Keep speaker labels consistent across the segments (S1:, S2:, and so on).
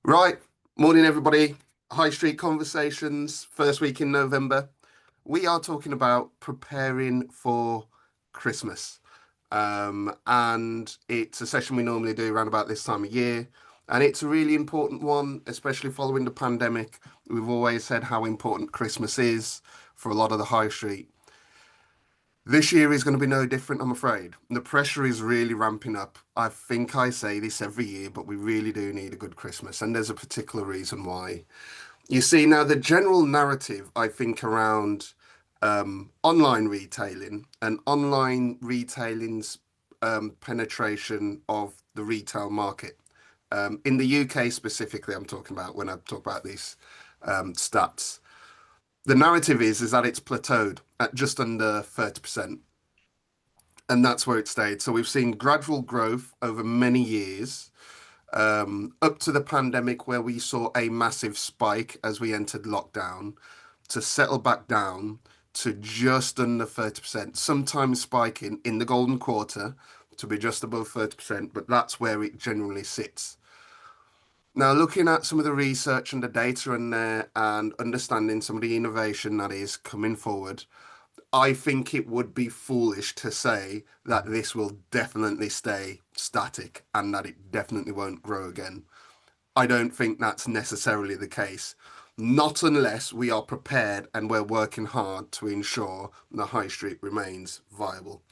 S1: Right, morning everybody. High Street Conversations, first week in November. We are talking about preparing for Christmas. And it's a session we normally do around about this time of year. And it's a really important one, especially following the pandemic. We've always said how important Christmas is for a lot of the high street. This year is going to be no different, I'm afraid. The pressure is really ramping up. I think I say this every year, but we really do need a good Christmas, and there's a particular reason why. You see, now the general narrative, I think, around online retailing and online retailing's penetration of the retail market. In the UK specifically, I'm talking about when I talk about these stats. The narrative is that it's plateaued at just under 30%. And that's where it stayed. So we've seen gradual growth over many years, up to the pandemic, where we saw a massive spike as we entered lockdown, to settle back down to just under 30%, sometimes spiking in the golden quarter to be just above 30%, but that's where it generally sits. Now, looking at some of the research and the data in there and understanding some of the innovation that is coming forward, I think it would be foolish to say that this will definitely stay static and that it definitely won't grow again. I don't think that's necessarily the case. Not unless we are prepared and we're working hard to ensure the high street remains viable.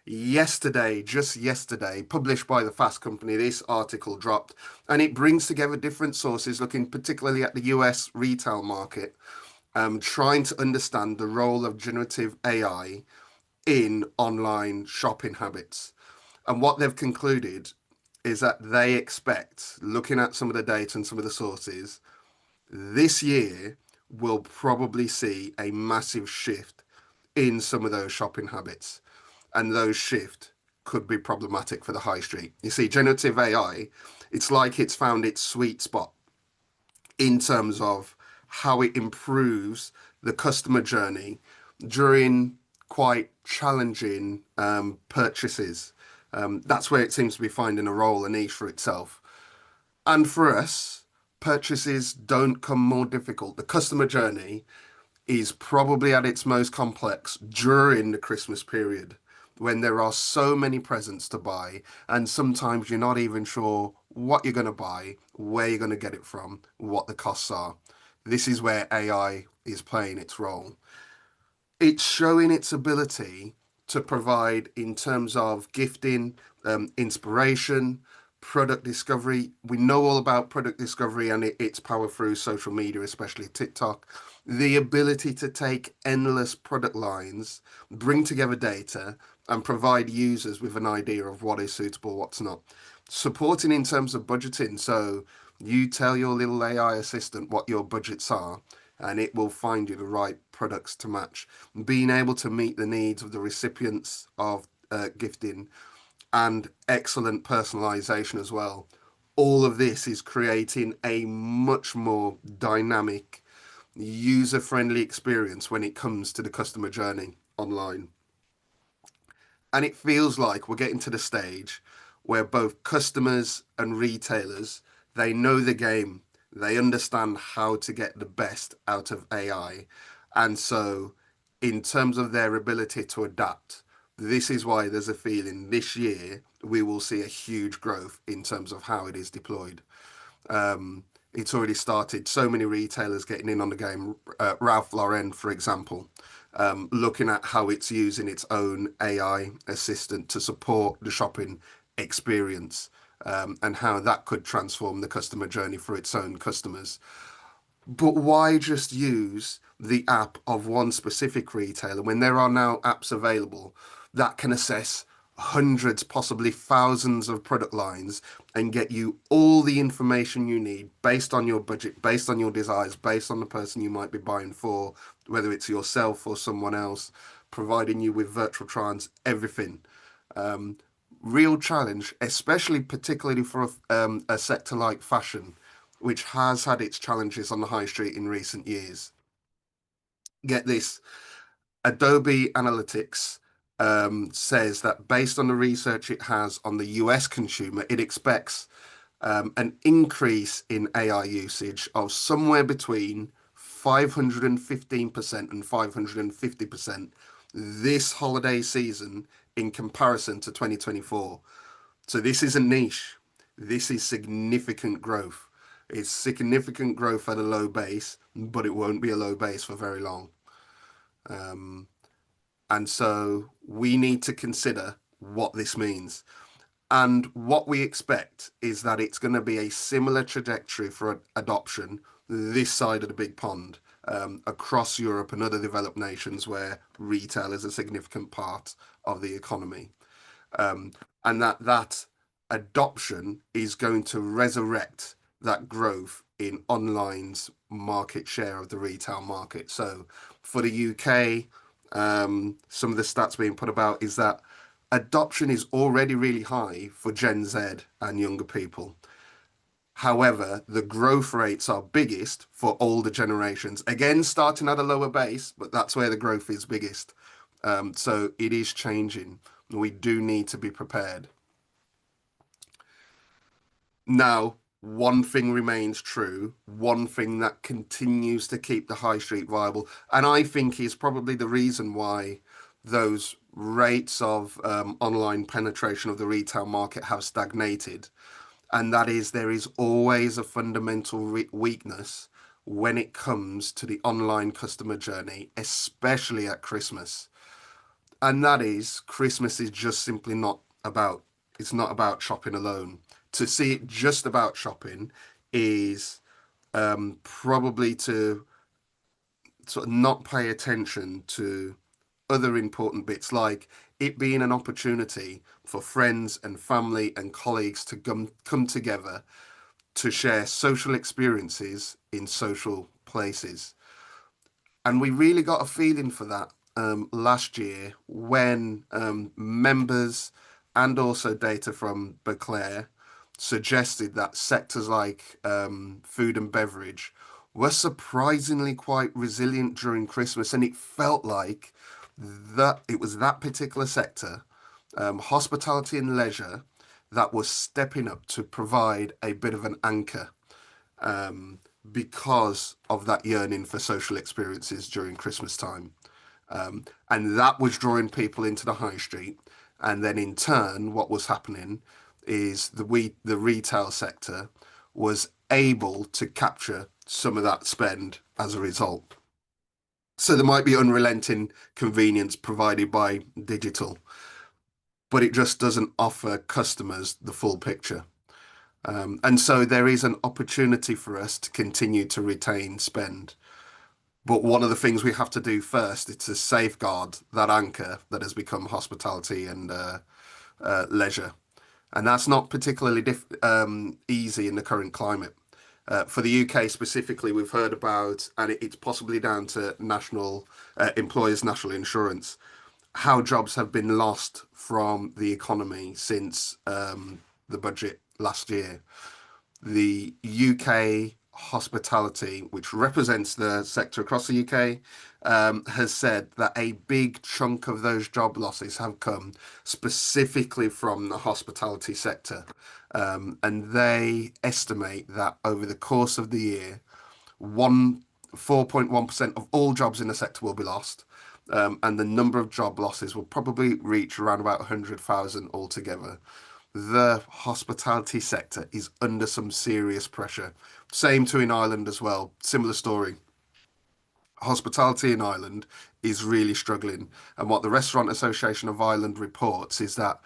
S1: Yesterday, just yesterday, published by the Fast Company, this article dropped, and it brings together different sources looking particularly at the US retail market, trying to understand the role of generative AI in online shopping habits. And what they've concluded is that they expect, looking at some of the data and some of the sources, this year will probably see a massive shift in some of those shopping habits. And those shift could be problematic for the high street. You see, generative AI, it's like it's found its sweet spot in terms of how it improves the customer journey during quite challenging purchases. That's where it seems to be finding a role, a niche for itself. And for us, purchases don't come more difficult. The customer journey is probably at its most complex during the Christmas period when there are so many presents to buy, and sometimes you're not even sure what you're going to buy, where you're going to get it from, what the costs are. This is where AI is playing its role. It's showing its ability to provide in terms of gifting, inspiration, product discovery. We know all about product discovery and its power through social media, especially TikTok. The ability to take endless product lines, bring together data, and provide users with an idea of what is suitable, what's not. Supporting in terms of budgeting. So you tell your little AI assistant what your budgets are, and it will find you the right products to match. Being able to meet the needs of the recipients of gifting and excellent personalization as well. All of this is creating a much more dynamic, user friendly experience when it comes to the customer journey online. And it feels like we're getting to the stage where both customers and retailers, they know the game. They understand how to get the best out of AI. And so in terms of their ability to adapt, this is why there's a feeling this year we will see a huge growth in terms of how it is deployed. It's already started. So many retailers getting in on the game. Ralph Lauren, for example, looking at how it's using its own AI assistant to support the shopping experience, and how that could transform the customer journey for its own customers. But why just use the app of one specific retailer when there are now apps available that can assess hundreds, possibly thousands of product lines and get you all the information you need based on your budget, based on your desires, based on the person you might be buying for, whether it's yourself or someone else, providing you with virtual try-ons, everything. Real challenge, especially particularly for a sector like fashion, which has had its challenges on the high street in recent years. Get this, Adobe Analytics says that based on the research it has on the US consumer, it expects an increase in AI usage of somewhere between 515% and 550% this holiday season in comparison to 2024. So this isn't niche. This is significant growth. It's significant growth at a low base, but it won't be a low base for very long. Um, and so we need to consider what this means. And what we expect is that it's going to be a similar trajectory for adoption this side of the big pond, across Europe and other developed nations where retail is a significant part of the economy. Um, and that adoption is going to resurrect that growth in online's market share of the retail market. So for the UK, some of the stats being put about is that adoption is already really high for Gen Z and younger people. However, the growth rates are biggest for older generations. Again, starting at a lower base, but that's where the growth is biggest. So it is changing. We do need to be prepared. Now, one thing remains true, one thing that continues to keep the high street viable, and I think is probably the reason why those rates of online penetration of the retail market have stagnated, and that is there is always a fundamental weakness when it comes to the online customer journey, especially at Christmas. And that is Christmas is just simply not about it's not about shopping alone. To see it just about shopping is probably to sort of not pay attention to other important bits like it being an opportunity for friends and family and colleagues to come together to share social experiences in social places. And we really got a feeling for that last year when members and also data from Beauclair suggested that sectors like food and beverage were surprisingly quite resilient during Christmas, and it felt like that it was that particular sector, hospitality and leisure, that was stepping up to provide a bit of an anchor, um, because of that yearning for social experiences during Christmas time. And that was drawing people into the high street. And then in turn, what was happening is the retail sector was able to capture some of that spend as a result. So there might be unrelenting convenience provided by digital, but it just doesn't offer customers the full picture. And so there is an opportunity for us to continue to retain spend. But one of the things we have to do first is to safeguard that anchor that has become hospitality and leisure. And that's not particularly easy in the current climate. For the UK specifically, we've heard about, and it's possibly down to national employers' national insurance, how jobs have been lost from the economy since the budget last year. The UK hospitality, which represents the sector across the UK, has said that a big chunk of those job losses have come specifically from the hospitality sector. And they estimate that over the course of the year, one 4.1% of all jobs in the sector will be lost. And the number of job losses will probably reach around about 100,000 altogether. The hospitality sector is under some serious pressure. Same to in Ireland as well. Similar story. Hospitality in Ireland is really struggling. And what the Restaurant Association of Ireland reports is that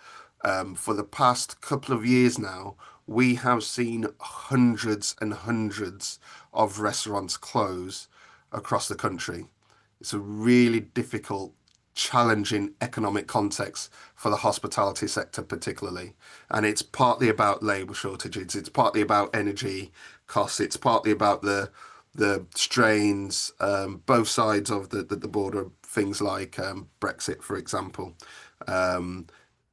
S1: for the past couple of years now, we have seen hundreds and hundreds of restaurants close across the country. It's a really difficult, challenging economic context for the hospitality sector, particularly. And it's partly about labour shortages, it's partly about energy costs, it's partly about the strains, both sides of the border, things like Brexit, for example,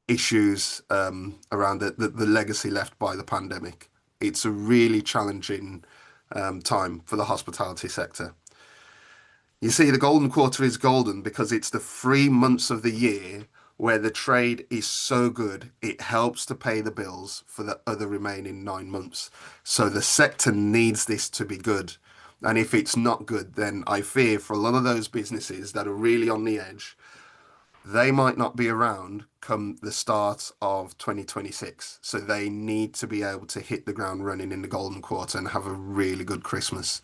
S1: issues around the legacy left by the pandemic. It's a really challenging time for the hospitality sector. You see, the golden quarter is golden because it's the 3 months of the year where the trade is so good, it helps to pay the bills for the other remaining 9 months. So the sector needs this to be good. And if it's not good, then I fear for a lot of those businesses that are really on the edge, they might not be around come the start of 2026. So they need to be able to hit the ground running in the golden quarter and have a really good Christmas.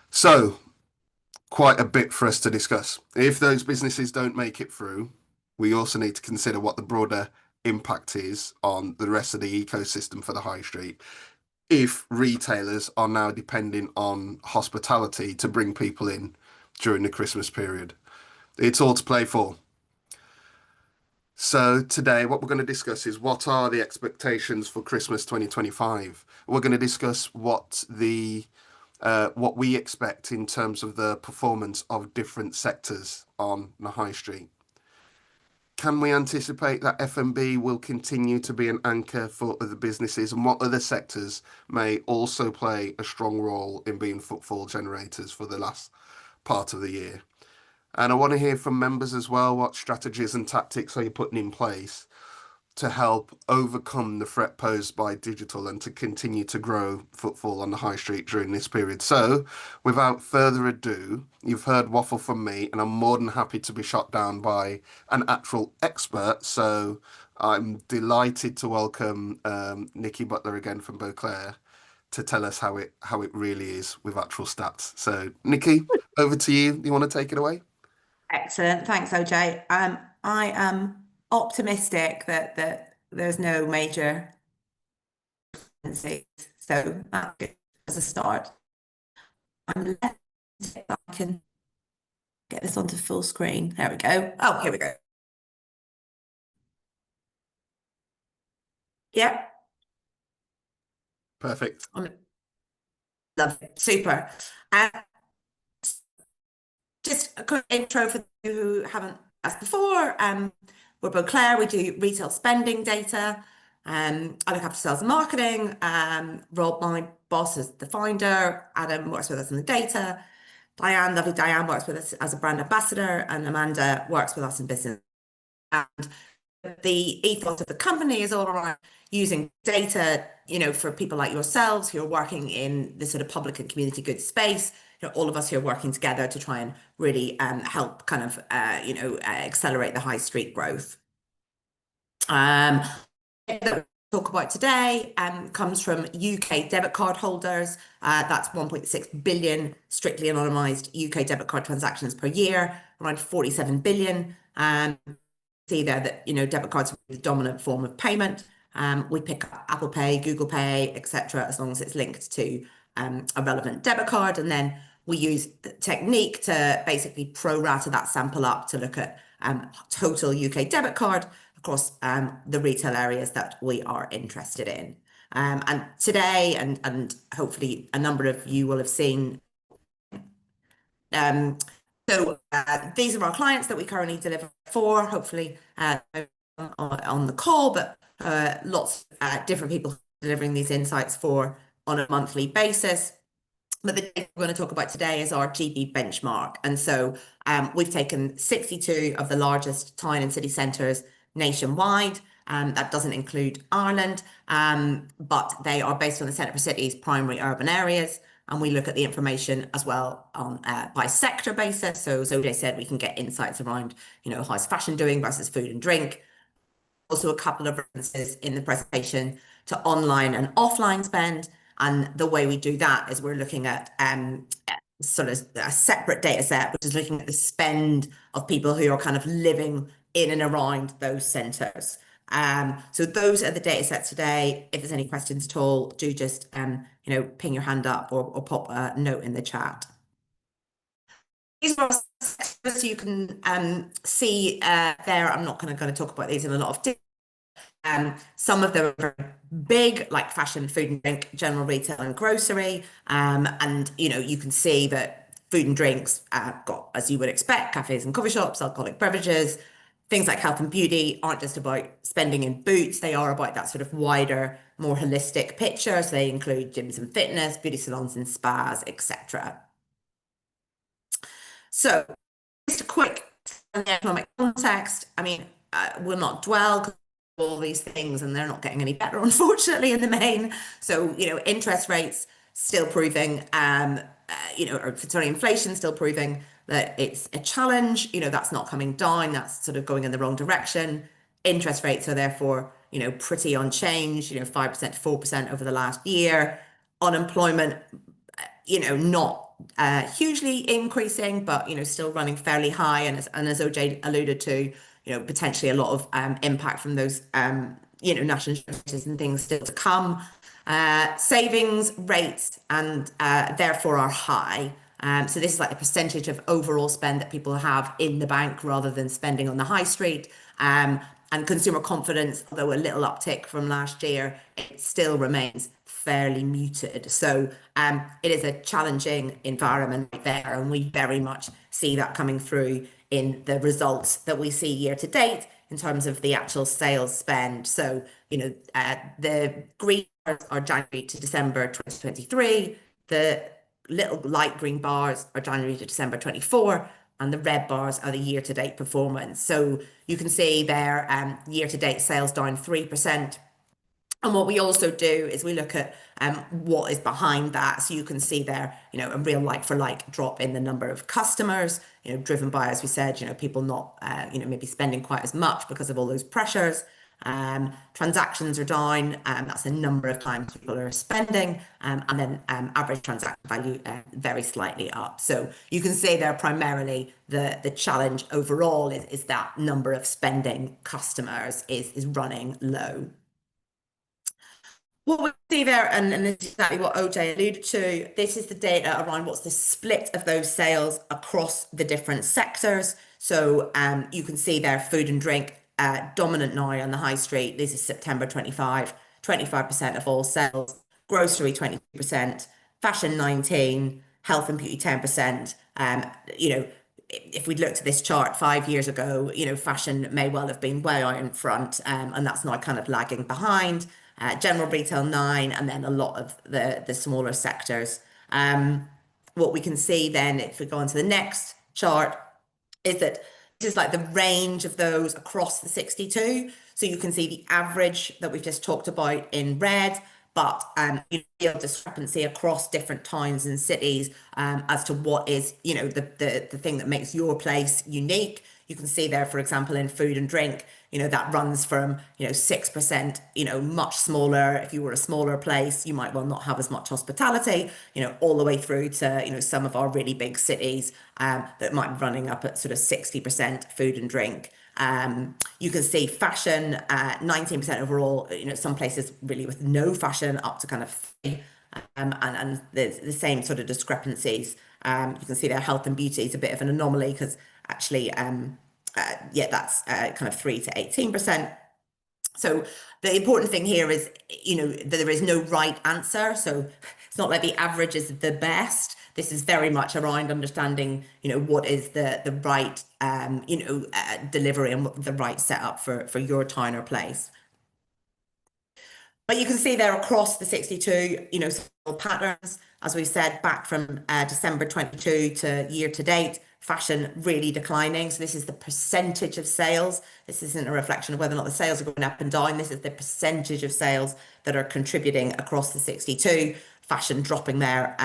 S1: So, quite a bit for us to discuss. If those businesses don't make it through, we also need to consider what the broader impact is on the rest of the ecosystem for the high street. If retailers are now depending on hospitality to bring people in during the Christmas period, it's all to play for. So today, what we're going to discuss is what are the expectations for Christmas 2025. We're going to discuss what we expect in terms of the performance of different sectors on the high street. Can we anticipate that F&B will continue to be an anchor for other businesses, and what other sectors may also play a strong role in being footfall generators for the last part of the year? And I want to hear from members as well. What strategies and tactics are you putting in place to help overcome the threat posed by digital and to continue to grow footfall on the high street during this period? So, without further ado, you've heard waffle from me, and I'm more than happy to be shot down by an actual expert. So, I'm delighted to welcome Nikki Butler again from Beauclair to tell us how it really is with actual stats. So, Nikki, over to you. You want to take it away?
S2: Excellent. Thanks, OJ. I am optimistic that there's no major tendencies. So that's good as a start. I'm left if I can get this onto full screen. There we go. Oh, here we go. Yep.
S1: Perfect.
S2: Love it. Super. Uh, just a quick intro for you who haven't asked before. We're Beauclair. We do retail spending data. I look after sales and marketing. Rob, my boss, is the founder. Adam works with us in the data. Diane, lovely Diane, works with us as a brand ambassador, and Amanda works with us in business. And the ethos of the company is all around using data, for people like yourselves who are working in the sort of public and community goods space. All of us who are working together to try and really help kind of, accelerate the high street growth. That we talk about today comes from UK debit card holders. That's 1.6 billion strictly anonymised UK debit card transactions per year, around 47 billion. See there that debit cards are the dominant form of payment. We pick up Apple Pay, Google Pay, etc., as long as it's linked to a relevant debit card, and then we use the technique to basically pro rata that sample up to look at total UK debit card across the retail areas that we are interested in. And today, and hopefully a number of you will have seen. So these are our clients that we currently deliver for, hopefully on the call, but lots of different people delivering these insights for on a monthly basis. But the data we're going to talk about today is our GB benchmark. And so we've taken 62 of the largest town and city centres nationwide. That doesn't include Ireland, but they are based on the Centre for Cities primary urban areas. And we look at the information as well on by sector basis. So as OJ said, we can get insights around, how's fashion doing versus food and drink. Also a couple of references in the presentation to online and offline spend. And the way we do that is we're looking at sort of a separate data set, which is looking at the spend of people who are kind of living in and around those centres. So those are the data sets today. If there's any questions at all, do just ping your hand up or pop a note in the chat. These are sectors you can see there. I'm not going to talk about these in a lot of detail. Some of them are big, like fashion, food and drink, general retail and grocery. And you can see that food and drinks got, as you would expect, cafes and coffee shops, alcoholic beverages. Things like health and beauty aren't just about spending in boots. They are about that sort of wider, more holistic picture. So they include gyms and fitness, beauty salons and spas, etc. So just a quick economic context. I mean, will not dwell 'cause all these things, and they're not getting any better, unfortunately, in the main. So, interest rates still proving, or sorry, inflation still proving that it's a challenge. That's not coming down. That's sort of going in the wrong direction. Interest rates are therefore, pretty unchanged, 5% to 4% over the last year. Unemployment, not hugely increasing, but still running fairly high. And as OJ alluded to, potentially a lot of impact from those national insurance and things still to come. Savings rates and therefore are high. So this is like the percentage of overall spend that people have in the bank rather than spending on the high street. And consumer confidence, although a little uptick from last year, it still remains fairly muted. So it is a challenging environment right there, and we very much see that coming through in the results that we see year to date in terms of the actual sales spend. So, the green bars are January to December 2023. The little light green bars are January to December 24, and the red bars are the year-to-date performance. So you can see there, year-to-date sales down 3%. And what we also do is we look at what is behind that. So you can see there, a real like-for-like drop in the number of customers, driven by, as we said, people not, maybe spending quite as much because of all those pressures. Transactions are down, that's the number of times people are spending, and then average transaction value very slightly up. So you can see there primarily the challenge overall is that number of spending customers is running low. What we see there, and this is exactly what OJ alluded to, this is the data around what's the split of those sales across the different sectors. So you can see there food and drink dominant now on the high street. This is September 25, 25% of all sales, grocery 22%, fashion 19, health and beauty 10%. If we'd looked at this chart 5 years ago, fashion may well have been way out in front, and that's now kind of lagging behind. General retail 9, and then a lot of the smaller sectors. What we can see then, if we go on to the next chart, is that this is like the range of those across the 62. So you can see the average that we've just talked about in red, but you see a discrepancy across different towns and cities as to what is, the thing that makes your place unique. You can see there, for example, in food and drink, that runs from, 6%, much smaller. If you were a smaller place, you might well not have as much hospitality, all the way through to, some of our really big cities that might be running up at sort of 60% food and drink. You can see fashion, 19% overall, some places really with no fashion up to kind of 3, and the same sort of discrepancies. You can see their health and beauty is a bit of an anomaly because actually, that's kind of 3 to 18%. So the important thing here is, that there is no right answer. So it's not like the average is the best. This is very much around understanding, what is the right, delivery and what the right setup for your town or place. But you can see there across the 62, several patterns, as we said, back from December 22 to year to date, fashion really declining. So this is the percentage of sales. This isn't a reflection of whether or not the sales are going up and down. This is the percentage of sales that are contributing across the 62. Fashion dropping there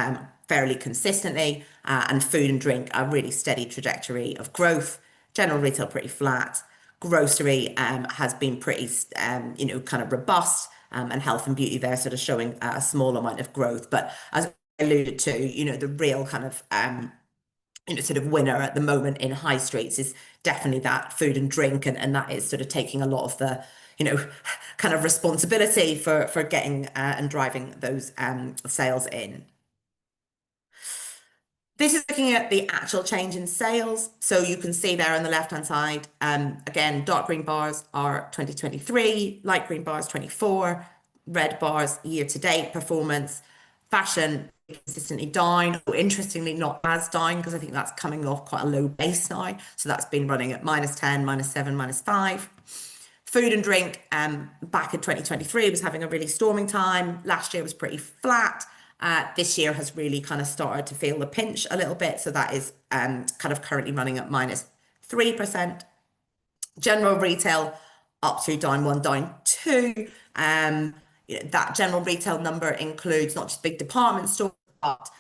S2: fairly consistently, and food and drink a really steady trajectory of growth. General retail pretty flat. Grocery has been pretty, kind of robust, and health and beauty there sort of showing a small amount of growth. But as I alluded to, the real kind of, sort of winner at the moment in high streets is definitely that food and drink, and that is sort of taking a lot of the, kind of responsibility for getting and driving those sales in. This is looking at the actual change in sales. So you can see there on the left-hand side, again, dark green bars are 2023, light green bars 24, red bars year-to-date performance. Fashion consistently down. Interestingly, not as down because I think that's coming off quite a low base now. So that's been running at -10, -7, -5. Food and drink, back in 2023 was having a really storming time. Last year was pretty flat. This year has really kind of started to feel the pinch a little bit. So that is kind of currently running at -3%. General retail up to down one, down two. That general retail number includes not just big department stores, but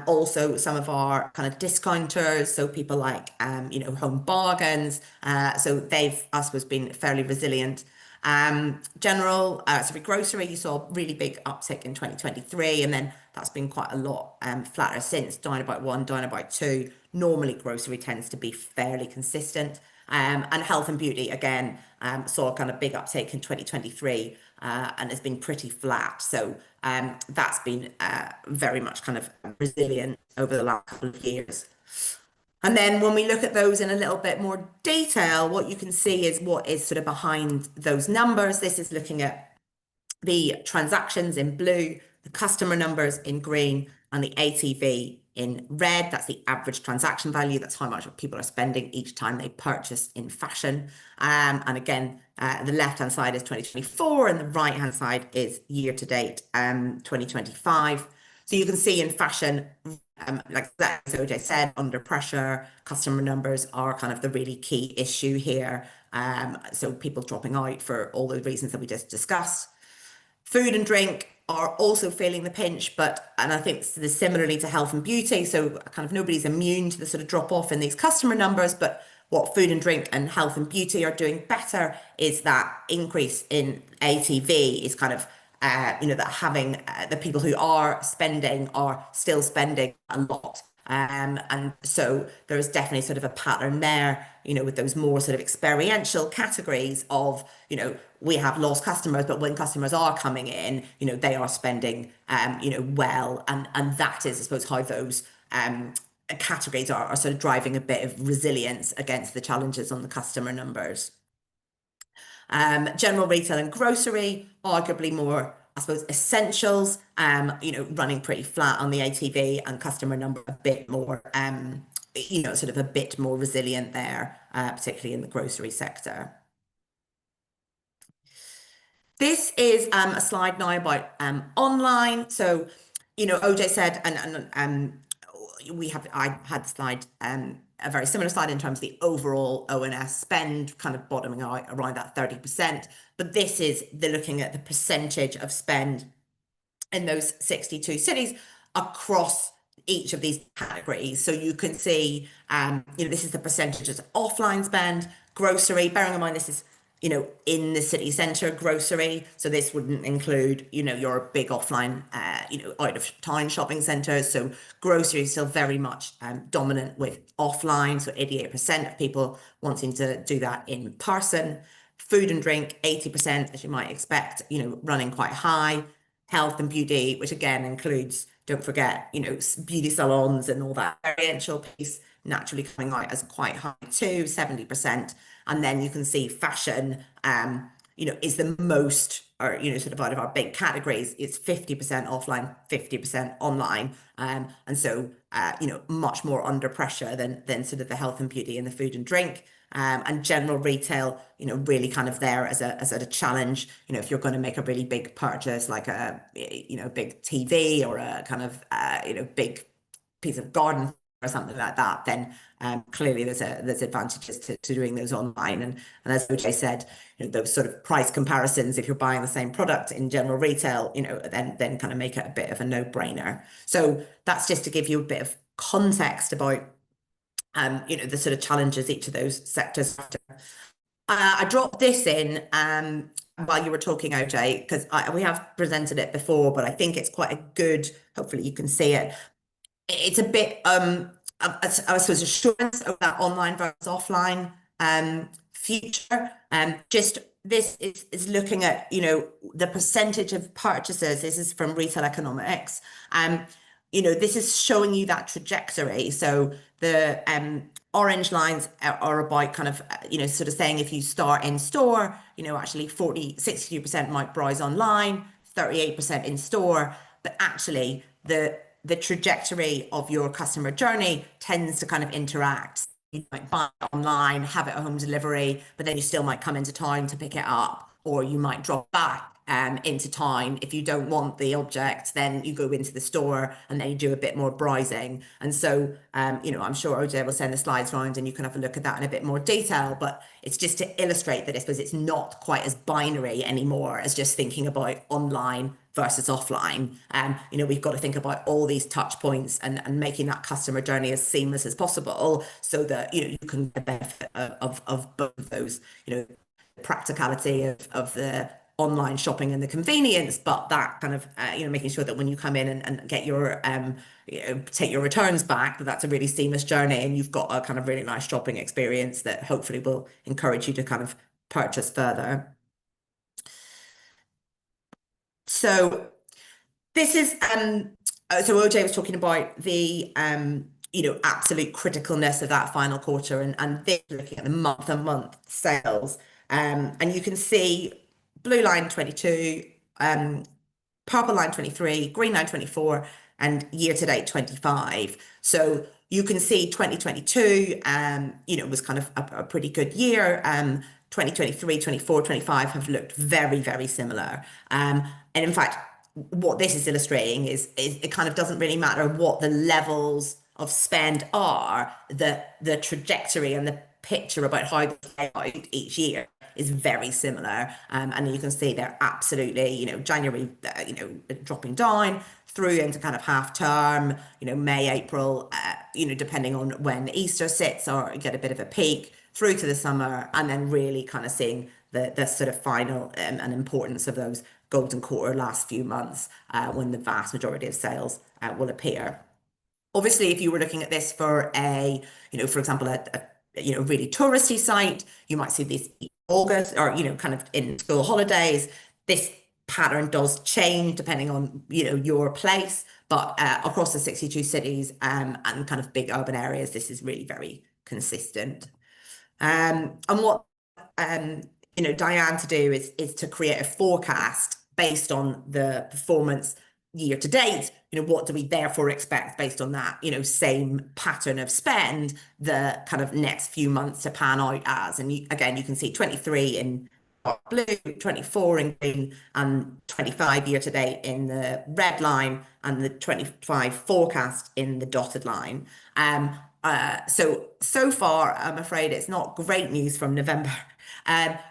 S2: also some of our kind of discounters. So people like, Home Bargains. So they've, I suppose, been fairly resilient. Sorry, grocery, you saw a really big uptick in 2023, and then that's been quite a lot flatter since, down about one, down about two. Normally, grocery tends to be fairly consistent. And health and beauty, again, saw a kind of big uptake in 2023 and has been pretty flat. So that's been very much kind of resilient over the last couple of years. And then when we look at those in a little bit more detail, what you can see is what is sort of behind those numbers. This is looking at the transactions in blue, the customer numbers in green, and the ATV in red. That's the average transaction value. That's how much people are spending each time they purchase in fashion. And again, the left-hand side is 2024 and the right-hand side is year-to-date 2025. So you can see in fashion, like as OJ said, under pressure, customer numbers are kind of the really key issue here. So people dropping out for all the reasons that we just discussed. Food and drink are also feeling the pinch, and I think similarly to health and beauty, so kind of nobody's immune to the sort of drop off in these customer numbers, but what food and drink and health and beauty are doing better is that increase in ATV is kind of, that having the people who are still spending a lot. And so there is definitely sort of a pattern there, with those more sort of experiential categories of, we have lost customers, but when customers are coming in, they are spending, well. And that is, I suppose, how those categories are sort of driving a bit of resilience against the challenges on the customer numbers. General retail and grocery, arguably more, I suppose, essentials, running pretty flat on the ATV, and customer number a bit more, sort of a bit more resilient there, particularly in the grocery sector. This is a slide now about online. So, OJ said, and I had the slide, a very similar slide in terms of the overall ONS spend kind of bottoming out around that 30%. But this is looking at the percentage of spend in those 62 cities across each of these categories. So you can see, this is the percentage of offline spend, grocery, bearing in mind this is, in the city centre grocery. So this wouldn't include, your big offline, out of town shopping centres. So grocery is still very much dominant with offline. So 88% of people wanting to do that in person. Food and drink, 80%, as you might expect, running quite high. Health and beauty, which again includes, don't forget, beauty salons and all that experiential piece, naturally coming out as quite high too, 70%. And then you can see fashion, is the most, or, sort of out of our big categories, it's 50% offline, 50% online. And so, much more under pressure than sort of the health and beauty and the food and drink. And general retail, really kind of there as a challenge. If you're going to make a really big purchase, like a, big TV or a kind of, big piece of garden or something like that, then clearly there's advantages to doing those online. And as OJ said, those sort of price comparisons, if you're buying the same product in general retail, then kind of make it a bit of a no-brainer. So that's just to give you a bit of context about the sort of challenges each of those sectors. I dropped this in while you were talking, OJ, because we have presented it before, but I think it's quite a good, hopefully you can see it. It's a bit, I suppose, assurance of that online versus offline future. Just this is looking at, the percentage of purchases. This is from Retail Economics. This is showing you that trajectory. So the orange lines are about kind of, sort of saying if you start in store, actually 62% might browse online, 38% in store, but actually the trajectory of your customer journey tends to kind of interact. You might buy it online, have it at home delivery, but then you still might come into town to pick it up, or you might drop back into town. If you don't want the object, then you go into the store and then you do a bit more browsing. And so, I'm sure OJ will send the slides around and you can have a look at that in a bit more detail. But it's just to illustrate that I suppose it's not quite as binary anymore as just thinking about online versus offline. We've got to think about all these touch points and making that customer journey as seamless as possible so that, you can get the benefit of both of those, practicality of the online shopping and the convenience, but that kind of, making sure that when you come in and get your, take your returns back, that's a really seamless journey and you've got a kind of really nice shopping experience that hopefully will encourage you to kind of purchase further. So this is so OJ was talking about the absolute criticalness of that final quarter and this looking at the month on month sales. And you can see blue line 22, purple line 23, green line 24, and year to date 25. So you can see 2022, was kind of a pretty good year. 2023, 24, 25 have looked very, very similar. And in fact, what this is illustrating is it kind of doesn't really matter what the levels of spend are, the trajectory and the picture about how they play out each year is very similar. And you can see they're absolutely, January, dropping down through into kind of half term, May, April, depending on when Easter sits or get a bit of a peak through to the summer, and then really kind of seeing the sort of final and importance of those golden quarter last few months when the vast majority of sales will appear. Obviously, if you were looking at this for for example, a really touristy site, you might see this August or, kind of in school holidays. This pattern does change depending on, your place, but across the 62 cities and kind of big urban areas, this is really very consistent. And what Diane to do is to create a forecast based on the performance year to date. What do we therefore expect based on that, same pattern of spend, the kind of next few months to pan out as. And again, you can see 23 in blue, 24 in green, and 25 year to date in the red line, and the 25 forecast in the dotted line. So far, I'm afraid it's not great news from November,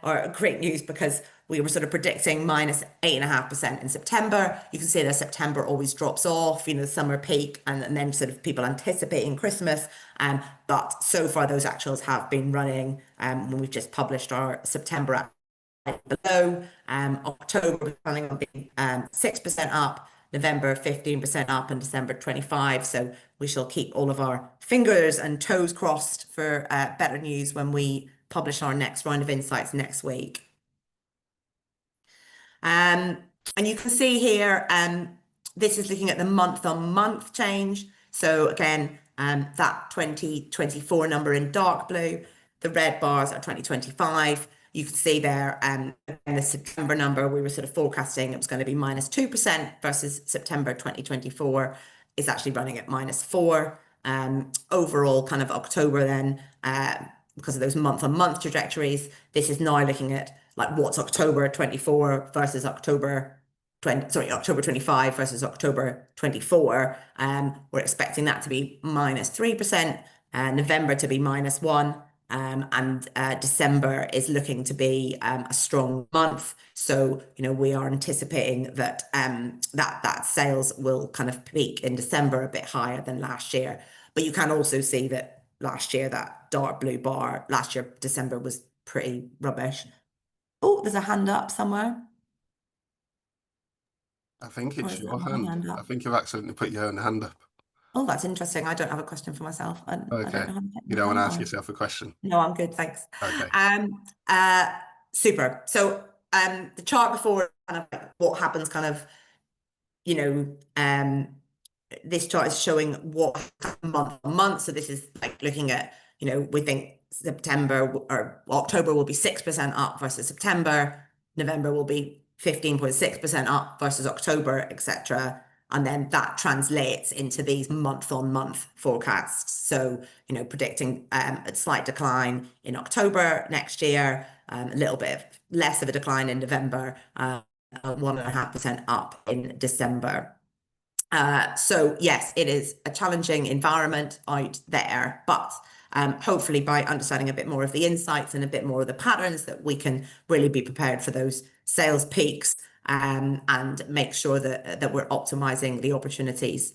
S2: or great news because we were sort of predicting minus 8.5% in September. You can see that September always drops off, the summer peak, and then sort of people anticipating Christmas. But so far, those actuals have been running when we've just published our September below. October, we're planning on being 6% up, November 15% up, and December 25. So we shall keep all of our fingers and toes crossed for better news when we publish our next round of insights next week. And you can see here, this is looking at the month on month change. So again, that 2024 number in dark blue, the red bars are 2025. You can see there, in the September number, we were sort of forecasting it was going to be minus 2% versus September 2024 is actually running at minus 4. Overall, kind of October then, because of those month on month trajectories, this is now looking at like what's October 24 versus October 25 versus October 24. We're expecting that to be minus 3%, November to be minus 1. And December is looking to be a strong month. So, we are anticipating that that sales will kind of peak in December a bit higher than last year. But you can also see that last year, that dark blue bar, last year, December was pretty rubbish. Oh, there's a hand up somewhere.
S1: I think
S2: Or
S1: it's
S2: is that
S1: your
S2: my
S1: hand.
S2: hand
S1: I
S2: up?
S1: think you've accidentally put your own hand up.
S2: Oh, that's interesting. I don't have a question for myself. I don't
S1: Okay.
S2: know how to get
S1: You
S2: my
S1: don't want to
S2: hand
S1: ask
S2: on.
S1: yourself a question.
S2: No, I'm good, thanks.
S1: Okay.
S2: Uh, super. So, the chart before, kind of like what happens, kind of, you know, this chart is showing what month on month. So this is like looking at, we think September or October will be 6% up versus September. November will be 15.6% up versus October, etc. And then that translates into these month on month forecasts. So, predicting a slight decline in October next year, a little bit less of a decline in November, 1.5% up in December. So yes, it is a challenging environment out there, but hopefully by understanding a bit more of the insights and a bit more of the patterns that we can really be prepared for those sales peaks and make sure that we're optimizing the opportunities.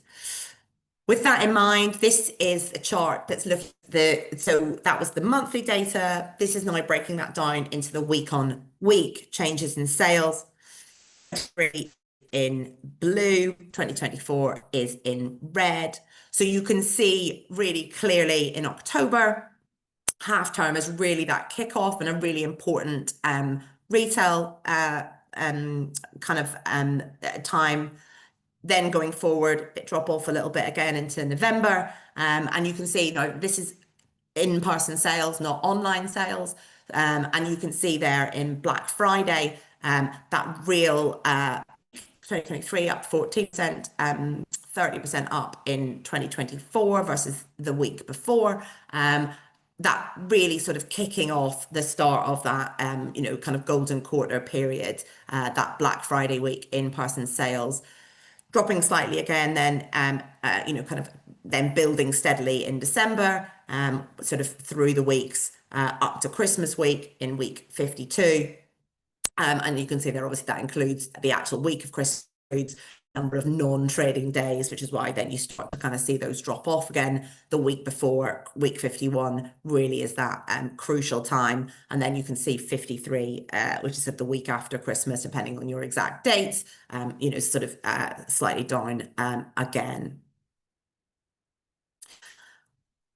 S2: With that in mind, this is a chart that's looking at so that was the monthly data. This is now breaking that down into the week on week changes in sales. Really in blue, 2024 is in red. So you can see really clearly in October, half term is really that kickoff and a really important retail kind of time. Then going forward, it drop off a little bit again into November. And you can see now this is in-person sales, not online sales. And you can see there in Black Friday, that real 2023 up 14%, 30% up in 2024 versus the week before. That really sort of kicking off the start of that, kind of golden quarter period, that Black Friday week in-person sales dropping slightly again, then kind of then building steadily in December, sort of through the weeks up to Christmas week in week 52. And you can see there, obviously, that includes the actual week of Christmas, number of non-trading days, which is why then you start to kind of see those drop off again. The week before, week 51, really is that crucial time. And then you can see 53, which is the week after Christmas, depending on your exact dates, sort of slightly down again.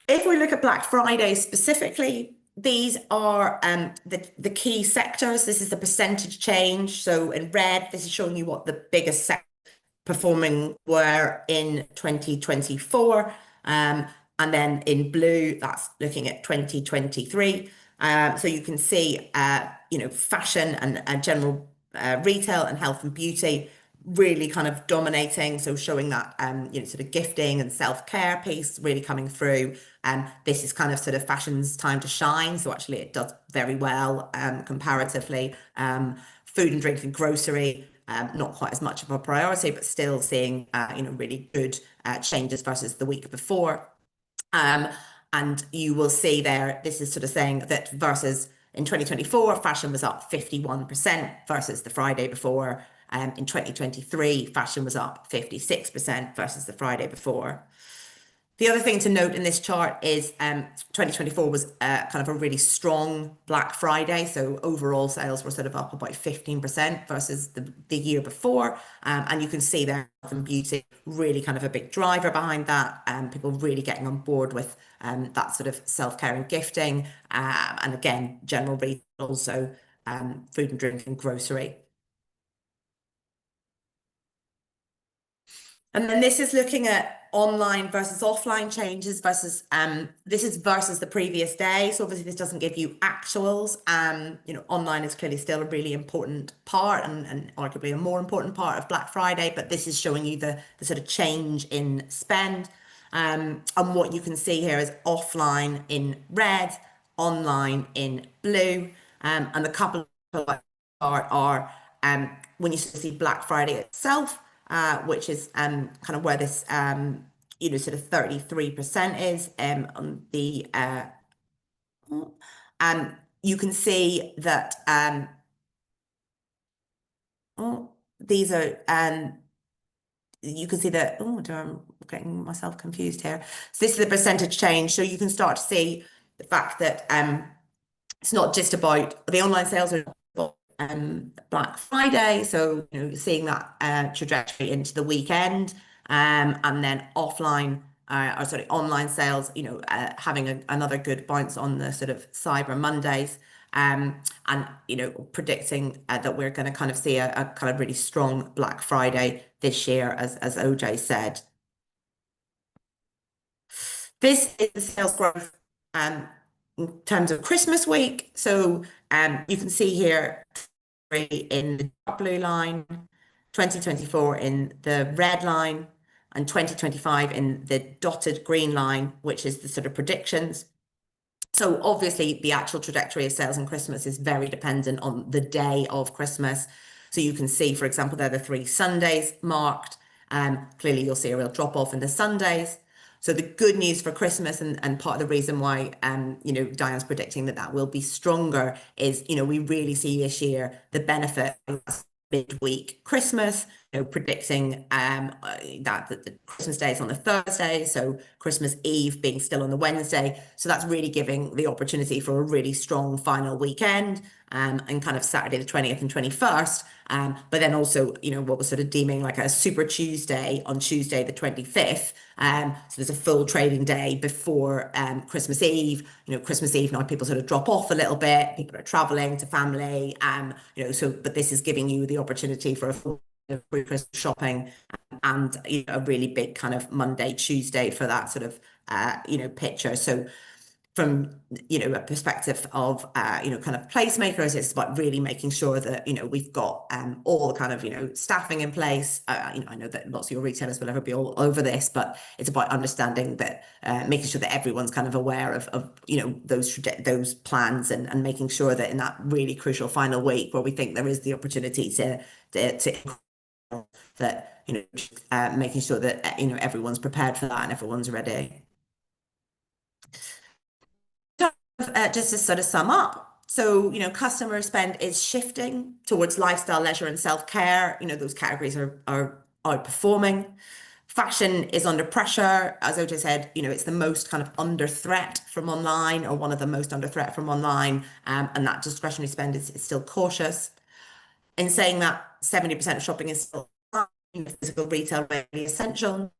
S2: If we look at Black Friday specifically, these are the key sectors. This is the percentage change. So in red, this is showing you what the biggest sector performing were in 2024. And then in blue, that's looking at 2023. So you can see, fashion and general retail and health and beauty really kind of dominating. So showing that, sort of gifting and self-care piece really coming through. This is kind of sort of fashion's time to shine. So actually it does very well comparatively. Food and drink and grocery, not quite as much of a priority, but still seeing, really good changes versus the week before. And you will see there, this is sort of saying that versus in 2024, fashion was up 51% versus the Friday before. In 2023, fashion was up 56% versus the Friday before. The other thing to note in this chart is 2024 was kind of a really strong Black Friday. So overall sales were sort of up about 15% versus the year before. And you can see there health and beauty really kind of a big driver behind that. People really getting on board with that sort of self-care and gifting. And again, general retail, also food and drink and grocery. And then this is looking at online versus offline changes versus this is versus the previous day. So obviously this doesn't give you actuals. Online is clearly still a really important part and arguably a more important part of Black Friday, but this is showing you the sort of change in spend. And what you can see here is offline in red, online in blue, and the couple are when you see Black Friday itself, which is kind of where this sort of 33% is on the you can see that these are you can see that I'm getting myself confused here. So this is the percentage change. So you can start to see the fact that it's not just about the online sales are Black Friday, so seeing that trajectory into the weekend, and then offline or sorry, online sales, having another good bounce on the sort of Cyber Mondays, and predicting that we're going to kind of see a kind of really strong Black Friday this year, as OJ said. This is the sales growth in terms of Christmas week. So you can see here in the dark blue line, 2024 in the red line, and 2025 in the dotted green line, which is the sort of predictions. So obviously the actual trajectory of sales in Christmas is very dependent on the day of Christmas. So you can see, for example, there are the three Sundays marked. Clearly, you'll see a real drop off in the Sundays. So the good news for Christmas and part of the reason why Diane's predicting that that will be stronger is we really see this year the benefit of midweek Christmas, predicting that the Christmas Day is on the Thursday, so Christmas Eve being still on the Wednesday. So that's really giving the opportunity for a really strong final weekend, and kind of Saturday the 20th and 21st. But then also, what we're sort of deeming like a Super Tuesday on Tuesday the 25th. So there's a full trading day before Christmas Eve. Christmas Eve now people sort of drop off a little bit. People are traveling to family. But this is giving you the opportunity for a full pre-Christmas shopping, and a really big kind of Monday, Tuesday for that sort of picture. So from a perspective of kind of placemakers, it's about really making sure that we've got all the kind of staffing in place. I know that lots of your retailers will never be all over this, but it's about understanding that, making sure that everyone's kind of aware of those plans, and making sure that in that really crucial final week where we think there is the opportunity to that making sure that everyone's prepared for that and everyone's ready. Just to sort of sum up, so customer spend is shifting towards lifestyle, leisure, and self-care. Those categories are outperforming. Fashion is under pressure. As OJ said, it's the most kind of under threat from online, or one of the most under threat from online, and that discretionary spend is still cautious. In saying that, 70% of shopping is still physical retail really essential.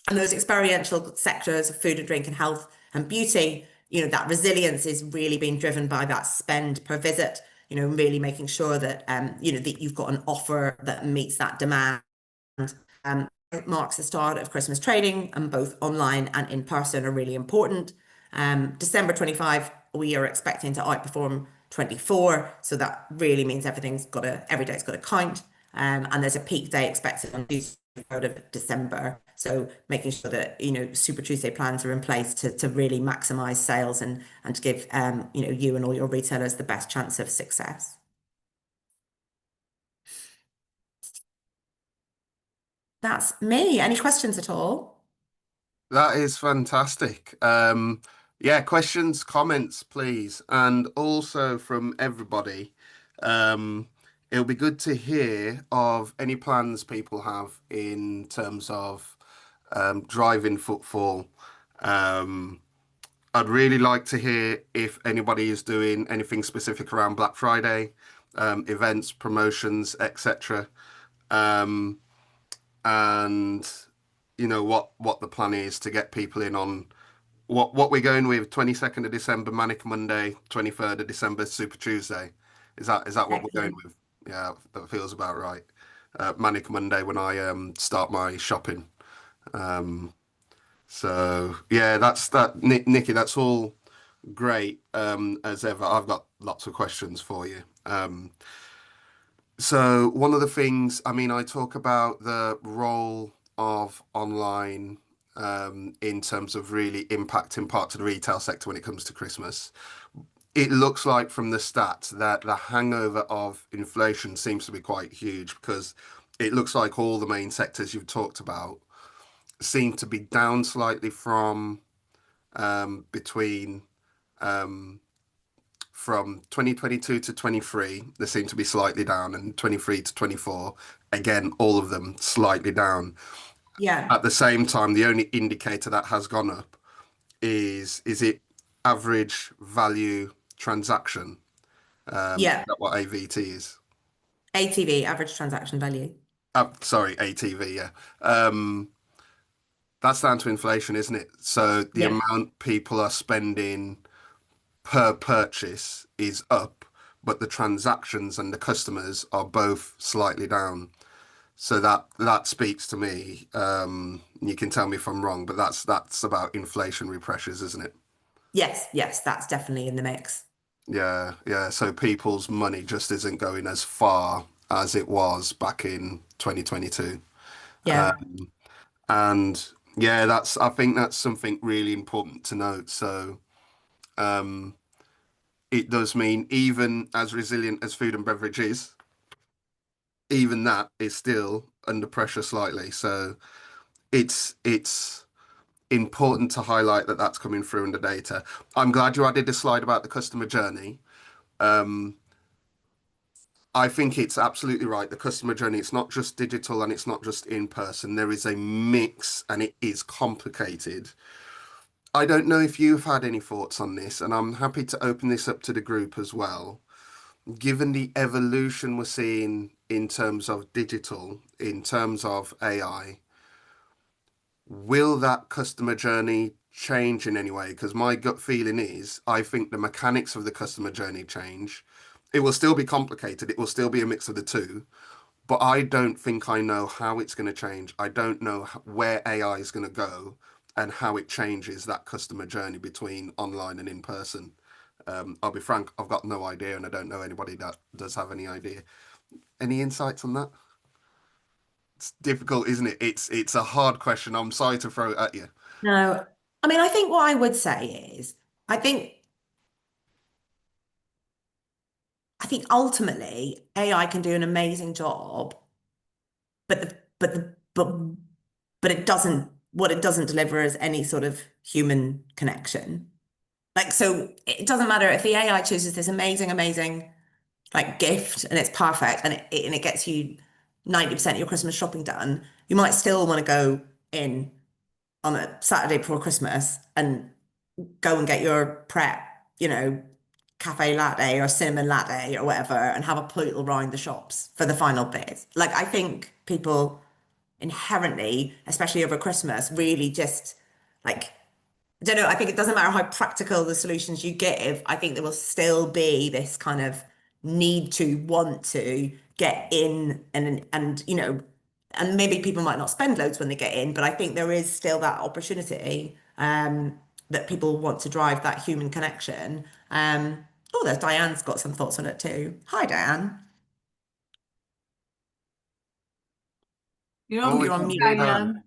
S2: And those experiential sectors of food and drink and health and beauty, that resilience is really being driven by that spend per visit, really making sure that, that you've got an offer that meets that demand. It marks the start of Christmas trading, and both online and in person are really important. December 25, we are expecting to outperform 24. So that really means every day's got to count. And there's a peak day expected on Tuesday, 3rd of December. So making sure that, Super Tuesday plans are in place to really maximize sales, and to give, you and all your retailers the best chance of success. That's me. Any questions at all?
S1: That is fantastic. Yeah, questions, comments, please. And also from everybody, it'll be good to hear of any plans people have in terms of driving footfall. Um, I'd really like to hear if anybody is doing anything specific around Black Friday, events, promotions, etc. Um, and what the plan is to get people in on what we're going with 22nd of December Manic Monday, 23rd of December Super Tuesday. Is that what we're going
S2: Excellent.
S1: with? Yeah, that feels about right. Manic Monday when I start my shopping. Um, so yeah, that's that. Nikki, that's all great. As ever, I've got lots of questions for you. So one of the things, I mean, I talk about the role of online in terms of really impacting parts of the retail sector when it comes to Christmas. It looks like from the stats that the hangover of inflation seems to be quite huge, because it looks like all the main sectors you've talked about seem to be down slightly between um, from 2022 to 23, they seem to be slightly down, and 23 to 24, again, all of them slightly down.
S2: Yeah.
S1: At the same time, the only indicator that has gone up is it average value transaction? Is
S2: Yeah.
S1: that what AVT is?
S2: ATV, average transaction value.
S1: Sorry, ATV, yeah. Um, that's down to inflation, isn't it? So the
S2: Yeah.
S1: amount people are spending per purchase is up, but the transactions and the customers are both slightly down. So that speaks to me. You can tell me if I'm wrong, but that's about inflationary pressures, isn't it?
S2: Yes, yes, that's definitely in the mix.
S1: Yeah, yeah. So people's money just isn't going as far as it was back in 2022.
S2: Yeah.
S1: And yeah, I think that's something really important to note. So it does mean even as resilient as food and beverage is, even that is still under pressure slightly. So it's important to highlight that that's coming through in the data. I'm glad you added a slide about the customer journey. Um, I think it's absolutely right. The customer journey, it's not just digital and it's not just in person. There is a mix and it is complicated. I don't know if you've had any thoughts on this, and I'm happy to open this up to the group as well. Given the evolution we're seeing in terms of digital, in terms of AI, will that customer journey change in any way? Because my gut feeling is I think the mechanics of the customer journey change. It will still be complicated, it will still be a mix of the two, but I don't think I know how it's going to change. I don't know where AI is going to go and how it changes that customer journey between online and in person. I'll be frank, I've got no idea, and I don't know anybody that does have any idea. Any insights on that? It's difficult, isn't it? It's a hard question. I'm sorry to throw it at you.
S2: No, I mean, I think what I would say is, I think, I think ultimately AI can do an amazing job, but the, but the, but it doesn't, what it doesn't deliver is any sort of human connection. Like, so it doesn't matter if the AI chooses this amazing like gift and it's perfect and it gets you 90% of your Christmas shopping done, you might still want to go in on a Saturday before Christmas and go and get your prep, you know, cafe latte or cinnamon latte or whatever and have a poodle around the shops for the final bit. Like, I think people inherently, especially over Christmas, really just like, I don't know, I think it doesn't matter how practical the solutions you give, I think there will still be this kind of need to want to get in and you know, and maybe people might not spend loads when they get in, but I think there is still that opportunity that people want to drive that human connection. Oh, there's Diane's got some thoughts on it too. Hi, Diane.
S1: Oh, we
S2: You're on
S1: can't
S2: mute.
S1: hear
S3: Okay,
S1: Dan.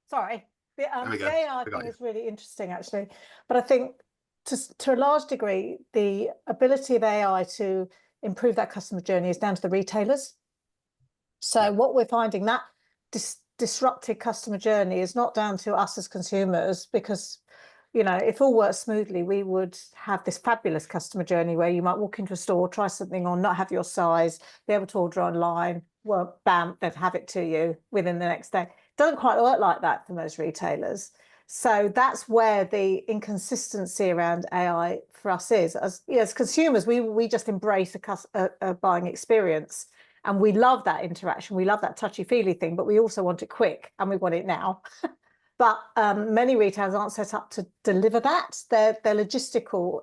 S3: sorry.
S1: There we
S3: The
S1: go.
S3: AI
S1: We got
S3: thing
S1: you.
S3: is really interesting, actually. But I think to a large degree, the ability of AI to improve that customer journey is down to the retailers. So
S1: Yeah.
S3: what we're finding that disrupted customer journey is not down to us as consumers, because you know, if all worked smoothly, we would have this fabulous customer journey where you might walk into a store, try something on, not have your size, be able to order online. Well, bam, they'd have it to you within the next day. It doesn't quite work like that for most retailers. So that's where the inconsistency around AI for us is. As consumers, we just embrace a buying experience. And we love that interaction. We love that touchy-feely thing, but we also want it quick and we want it now. But many retailers aren't set up to deliver that. Their logistical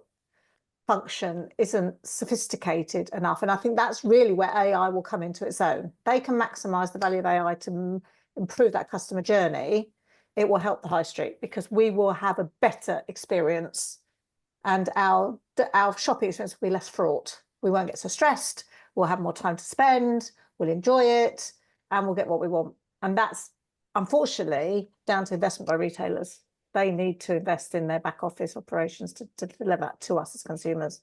S3: function isn't sophisticated enough. And I think that's really where AI will come into its own. They can maximize the value of AI to improve that customer journey. It will help the high street because we will have a better experience and our shopping experience will be less fraught. We won't get so stressed. We'll have more time to spend. We'll enjoy it and we'll get what we want. And that's unfortunately down to investment by retailers. They need to invest in their back office operations to deliver that to us as consumers.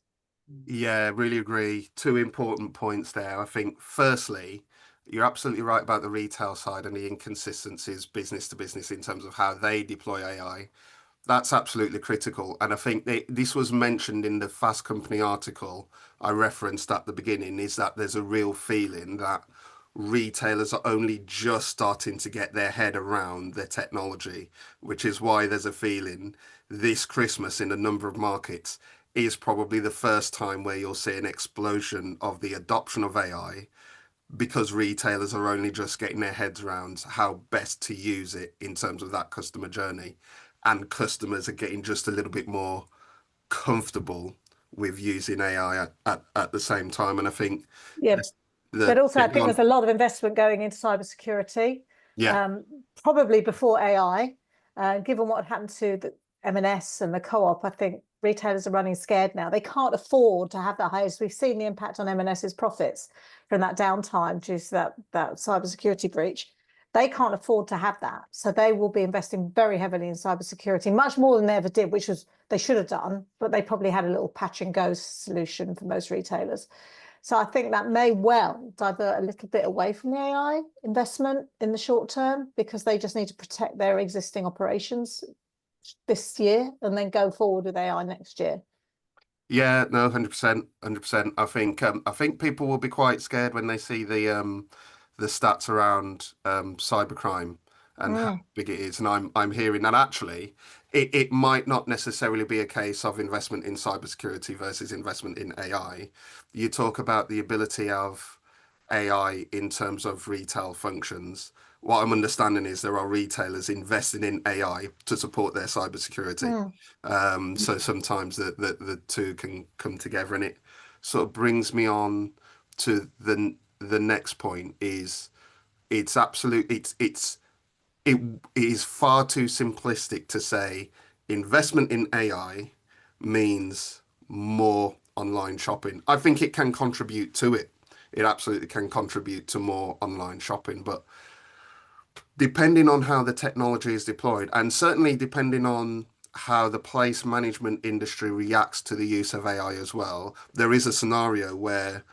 S1: Yeah, really agree. Two important points there. I think, firstly, you're absolutely right about the retail side and the inconsistencies business to business in terms of how they deploy AI. That's absolutely critical. And I think this was mentioned in the Fast Company article I referenced at the beginning, is that there's a real feeling that retailers are only just starting to get their head around their technology, which is why there's a feeling this Christmas in a number of markets is probably the first time where you'll see an explosion of the adoption of AI because retailers are only just getting their heads around how best to use it in terms of that customer journey. And customers are getting just a little bit more comfortable with using AI at the same time. And I think
S3: Yeah, but
S1: the
S3: also I think there's a lot of investment going into cybersecurity,
S1: yeah,
S3: probably before AI. Given what happened to the M&S and the co-op, I think retailers are running scared now. They can't afford to have that highest. We've seen the impact on M&S's profits from that downtime due to that cybersecurity breach. They can't afford to have that. So they will be investing very heavily in cybersecurity, much more than they ever did, which was they should have done, but they probably had a little patch and go solution for most retailers. So I think that may well divert a little bit away from the AI investment in the short term, because they just need to protect their existing operations this year and then go forward with AI next year.
S1: Yeah, no, 100%, 100%. I think people will be quite scared when they see the stats around cybercrime and how big it is. And I'm hearing that actually it might not necessarily be a case of investment in cybersecurity versus investment in AI. You talk about the ability of AI in terms of retail functions. What I'm understanding is there are retailers investing in AI to support their cybersecurity. So sometimes the two can come together, and it sort of brings me on to the next point is it's absolute it is far too simplistic to say investment in AI means more online shopping. I think it can contribute to it. It absolutely can contribute to more online shopping, but depending on how the technology is deployed, and certainly depending on how the place management industry reacts to the use of AI as well, there is a scenario where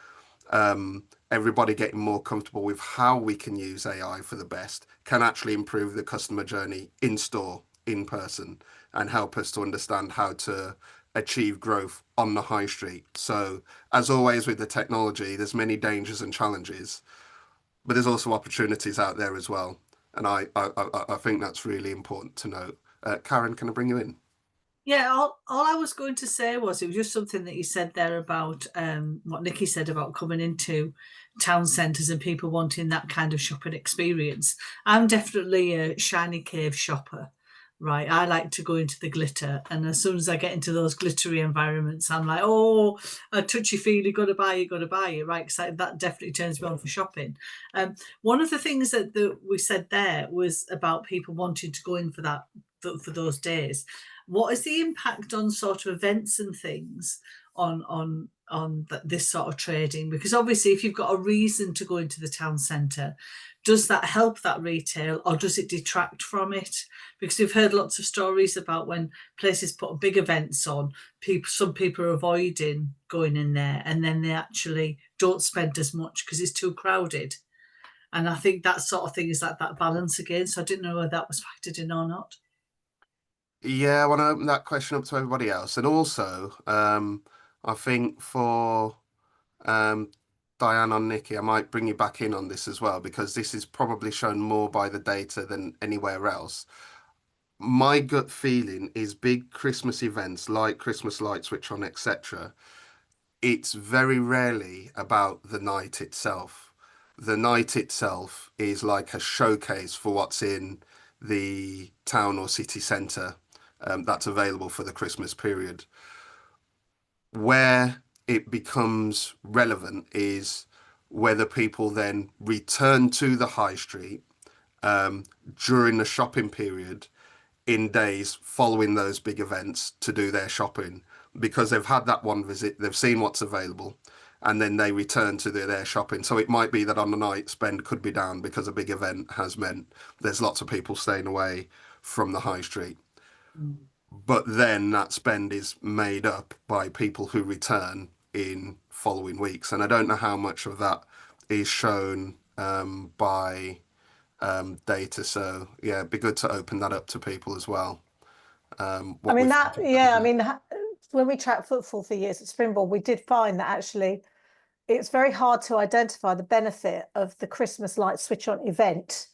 S1: everybody getting more comfortable with how we can use AI for the best can actually improve the customer journey in store, in person, and help us to understand how to achieve growth on the high street. So, as always with the technology, there's many dangers and challenges, but there's also opportunities out there as well. And I think that's really important to note. Karen, can I bring you in?
S4: Yeah, all I was going to say was it was just something that you said there about what Nikki said about coming into town centres and people wanting that kind of shopping experience. I'm definitely a shiny cave shopper, right? I like to go into the glitter, and as soon as I get into those glittery environments, I'm like, oh, a touchy-feely, got to buy it, right? Because that definitely turns me on for shopping. One of the things that we said there was about people wanting to go in for that for those days. What is the impact on sort of events and things on this sort of trading? Because obviously, if you've got a reason to go into the town centre, does that help that retail or does it detract from it? Because we've heard lots of stories about when places put big events on, some people are avoiding going in there, and then they actually don't spend as much because it's too crowded. And I think that sort of thing is like that balance again. So I didn't know whether that was factored in or not.
S1: Yeah, I want to open that question up to everybody else. And also, I think for um, Diane and Nikki, I might bring you back in on this as well, because this is probably shown more by the data than anywhere else. My gut feeling is big Christmas events like Christmas light switch on, etc. It's very rarely about the night itself. The night itself is like a showcase for what's in the town or city centre that's available for the Christmas period. Where it becomes relevant is whether people then return to the high street during the shopping period in days following those big events to do their shopping, because they've had that one visit, they've seen what's available, and then they return to their shopping. So it might be that on the night spend could be down because a big event has meant there's lots of people staying away from the high street. But then that spend is made up by people who return in following weeks. And I don't know how much of that is shown by data. So yeah, it'd be good to open that up to people as well.
S3: I mean, when we track footfall for years at Springboard, we did find that actually it's very hard to identify the benefit of the Christmas light switch on event.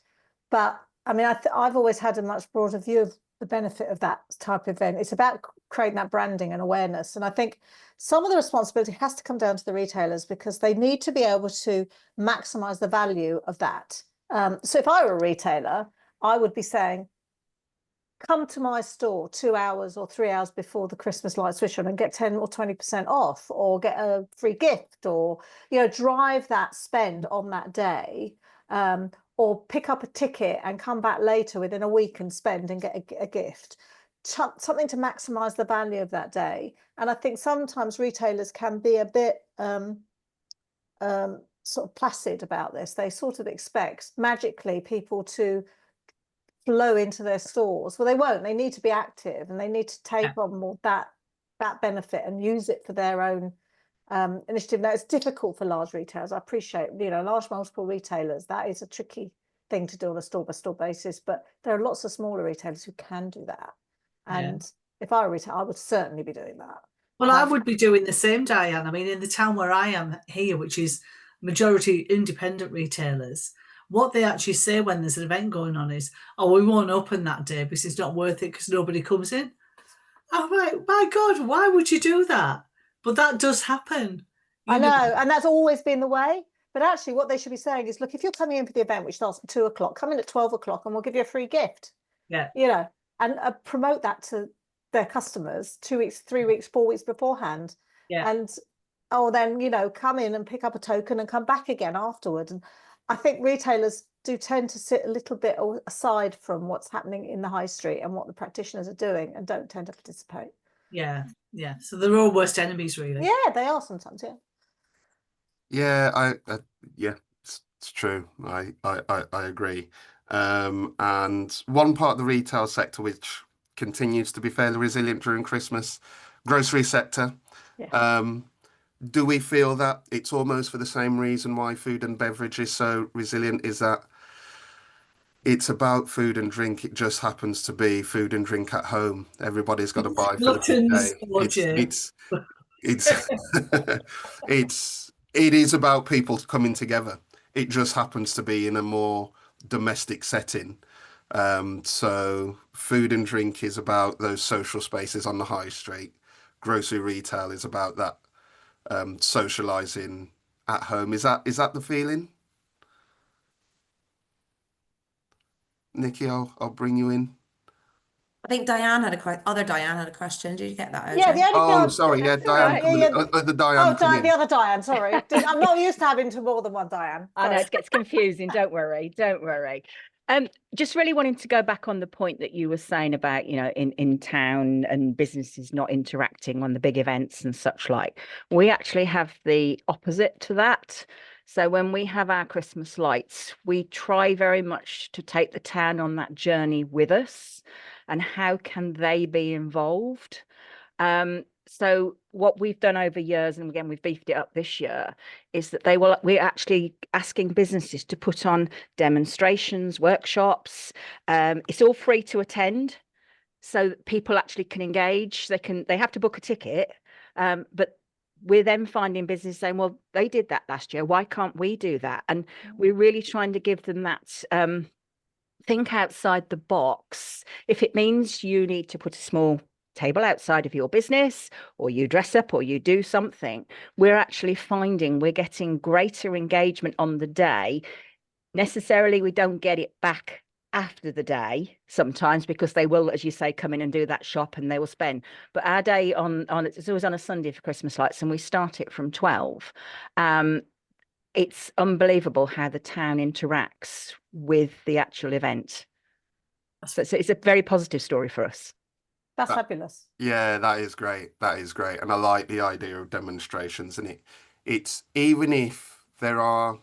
S3: But I mean, I've always had a much broader view of the benefit of that type of event. It's about creating that branding and awareness. And I think some of the responsibility has to come down to the retailers, because they need to be able to maximize the value of that. So if I were a retailer, I would be saying, come to my store 2 hours or 3 hours before the Christmas light switch on and get 10 or 20% off, or get a free gift, or, you know, drive that spend on that day, or pick up a ticket and come back later within a week and spend and get a gift. Something to maximize the value of that day. And I think sometimes retailers can be a bit sort of placid about this. They sort of expect magically people to flow into their stores. Well, they won't. They need to be active, and they need to take on more that benefit and use it for their own initiative. Now, it's difficult for large retailers. I appreciate, large multiple retailers, that is a tricky thing to do on a store-by-store basis, but there are lots of smaller retailers who can do that. And if I were a retailer, I would certainly be doing that.
S4: Well, I would be doing the same, Diane. I mean, in the town where I am here, which is majority independent retailers, what they actually say when there's an event going on is, oh, we won't open that day because it's not worth it because nobody comes in. I'm like, my God, why would you do that? But that does happen.
S3: I know, and that's always been the way. But actually, what they should be saying is, look, if you're coming in for the event, which starts at 2 o'clock, come in at 12 o'clock and we'll give you a free gift.
S4: Yeah.
S3: And promote that to their customers 2 weeks, 3 weeks, 4 weeks beforehand.
S4: Yeah.
S3: And, then, come in and pick up a token and come back again afterward. And I think retailers do tend to sit a little bit aside from what's happening in the high street and what the practitioners are doing and don't tend to participate.
S4: Yeah. So they're all worst enemies, really.
S3: Yeah, they are sometimes, yeah.
S1: Yeah, it's true. I agree. And one part of the retail sector which continues to be fairly resilient during Christmas, grocery sector.
S3: Yeah.
S1: Do we feel that it's almost for the same reason why food and beverage is so resilient, is that it's about food and drink. It just happens to be food and drink at home. Everybody's got to buy for the big day. It is about people coming together. It just happens to be in a more domestic setting. So food and drink is about those social spaces on the high street. Grocery retail is about that socializing at home. Is that the feeling? Nikki, I'll bring you in.
S2: I think Diane had Diane had a question. Did you get that?
S3: Yeah, the only
S1: sorry, yeah, Diane. The
S3: Diane. The other Diane. Sorry, I'm not used to having more than one Diane.
S5: I know it gets confusing. Don't worry. Just really wanting to go back on the point that you were saying about, in town and businesses not interacting on the big events and such like. We actually have the opposite to that. So when we have our Christmas lights, we try very much to take the town on that journey with us, and how can they be involved? So what we've done over years, and again, we've beefed it up this year, is that we're actually asking businesses to put on demonstrations, workshops. It's all free to attend, so that people actually can engage. They have to book a ticket, but we're then finding business saying, well, they did that last year. Why can't we do that? And we're really trying to give them that think outside the box. If it means you need to put a small table outside of your business, or you dress up, or you do something, we're actually finding we're getting greater engagement on the day. Necessarily, we don't get it back after the day sometimes, because they will, as you say, come in and do that shop and they will spend. But our day on it's always on a Sunday for Christmas lights, and we start it from 12. It's unbelievable how the town interacts with the actual event. So it's a very positive story for us.
S3: That's fabulous.
S1: Yeah, that is great. And I like the idea of demonstrations. And it's even if there aren't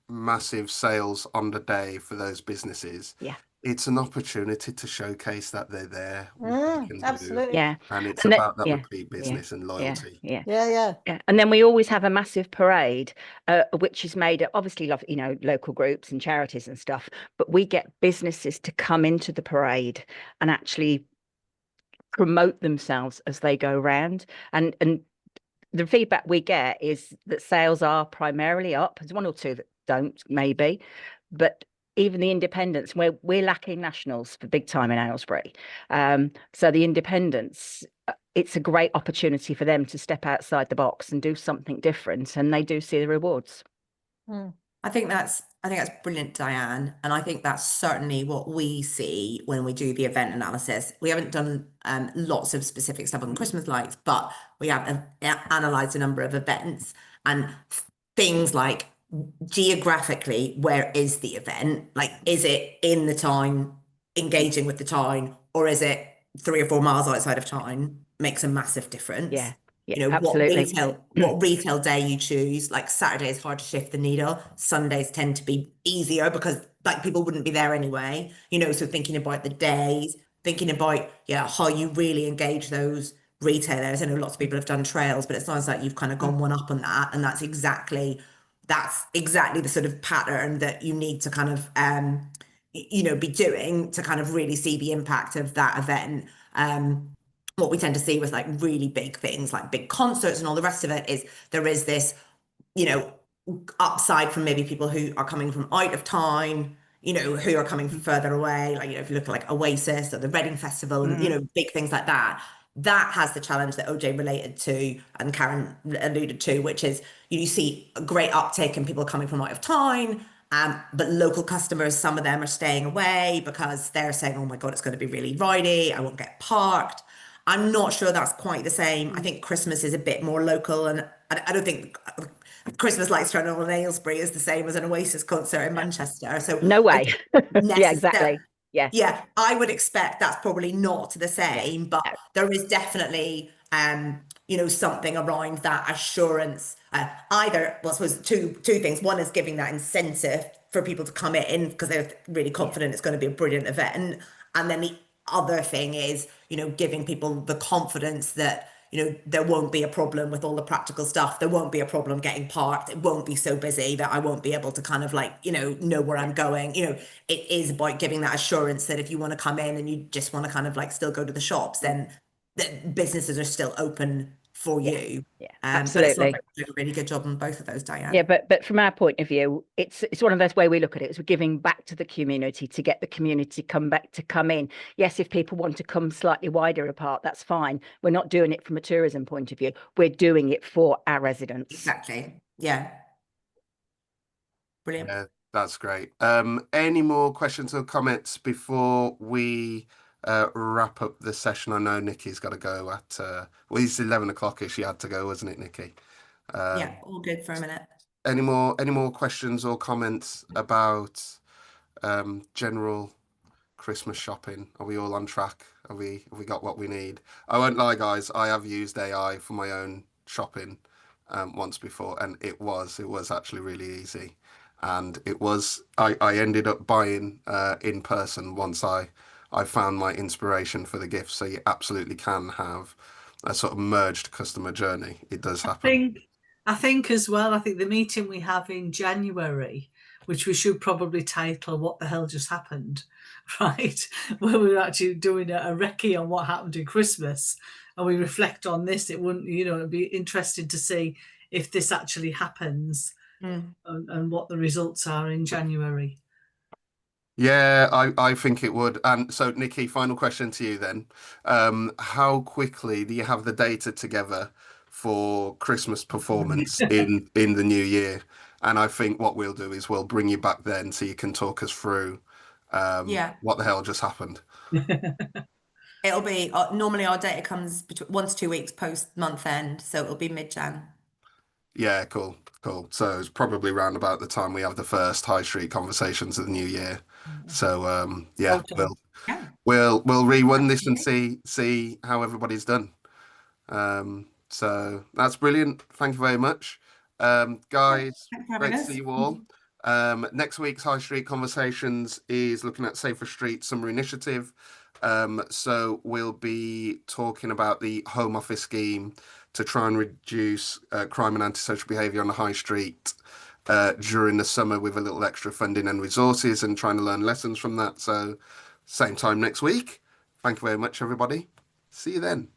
S1: massive sales on the day for those businesses, it's an opportunity to showcase that they're there.
S3: Absolutely.
S5: Yeah.
S1: And it's about that repeat business and loyalty.
S5: Yeah. And then we always have a massive parade, which is made up, obviously, local groups and charities and stuff, but we get businesses to come into the parade and actually promote themselves as they go around. And the feedback we get is that sales are primarily up. There's one or two that don't, maybe, but even the independents, we're lacking nationals for big time in Aylesbury. So the independents, it's a great opportunity for them to step outside the box and do something different, and they do see the rewards.
S2: I think that's brilliant, Diane. And I think that's certainly what we see when we do the event analysis. We haven't done lots of specific stuff on Christmas lights, but we have analysed a number of events and things like geographically, where is the event? Like, is it in the town, engaging with the town, or is it 3 or 4 miles outside of town? Makes a massive difference.
S5: Yeah, absolutely.
S2: What retail day you choose. Like, Saturday is hard to shift the needle. Sundays tend to be easier because people wouldn't be there anyway. So thinking about the days, thinking about how you really engage those retailers. I know lots of people have done trails, but it sounds like you've kind of gone one up on that, and that's exactly the sort of pattern that you need to kind of be doing to kind of really see the impact of that event. What we tend to see with like really big things like big concerts and all the rest of it is there is this, you know, upside from maybe people who are coming from out of town, who are coming from further away. Like, if you look at like Oasis or the Reading Festival and, big things like that, that has the challenge that OJ related to and Karen alluded to, which is you see a great uptake in people coming from out of town. But local customers, some of them are staying away because they're saying, oh my God, it's going to be really rowdy. I won't get parked. I'm not sure that's quite the same. I think Christmas is a bit more local, and I don't think Christmas lights turn on in Aylesbury is the same as an Oasis concert in Manchester. So
S5: No
S2: I
S5: way.
S2: don't
S5: Yeah, exactly. Yeah.
S2: yeah, I would expect that's probably not the same, but
S5: No.
S2: there is definitely something around that assurance. Either, well, I suppose two things. One is giving that incentive for people to come in because they're really confident it's going to be a brilliant event. And then the other thing is, giving people the confidence that there won't be a problem with all the practical stuff. There won't be a problem getting parked. It won't be so busy that I won't be able to kind of like, know where I'm going. It is about giving that assurance that if you want to come in and you just want to kind of like still go to the shops, then the businesses are still open for
S5: Yeah.
S2: you.
S5: Yeah,
S2: But it's not
S5: absolutely.
S2: doing a really good job on both of those, Diane.
S5: Yeah, but from our point of view, it's one of those way we look at it is we're giving back to the community to get the community come in. Yes, if people want to come slightly wider apart, that's fine. We're not doing it from a tourism point of view. We're doing it for our residents.
S2: Exactly. Yeah. Brilliant.
S1: Yeah, that's great. Any more questions or comments before we wrap up the session? I know Nikki's got to go at well, it's 11 o'clock-ish. She had to go, wasn't it, Nikki?
S2: Yeah, all good for a minute.
S1: Any more questions or comments about general Christmas shopping? Are we all on track? Have we got what we need? I won't lie, guys. I have used AI for my own shopping once before, and it was actually really easy. And I ended up buying in person once I found my inspiration for the gifts. So you absolutely can have a sort of merged customer journey. It does happen.
S4: I think as well, I think the meeting we have in January, which we should probably title What the Hell Just Happened, right? Where we're actually doing a recce on what happened in Christmas and we reflect on this. It'd be interesting to see if this actually happens and what the results are in January.
S1: Yeah, I think it would. And so, Nikki, final question to you then. How quickly do you have the data together for Christmas performance in the new year? And I think what we'll do is we'll bring you back then so you can talk us through what the hell just happened.
S2: It'll be normally our data comes between 1 to 2 weeks post month end, so it'll be mid-Jan.
S1: Yeah, cool. So it's probably around about the time we have the first high street conversations of the new year. So yeah, we'll rerun this and see how everybody's done. So that's brilliant. Thank you very much. Guys, great to see you all. Next week's High Street Conversations is looking at Safer Street Summer Initiative. So we'll be talking about the Home Office scheme to try and reduce crime and antisocial behaviour on the high street during the summer with a little extra funding and resources and trying to learn lessons from that. So same time next week. Thank you very much, everybody. See you then.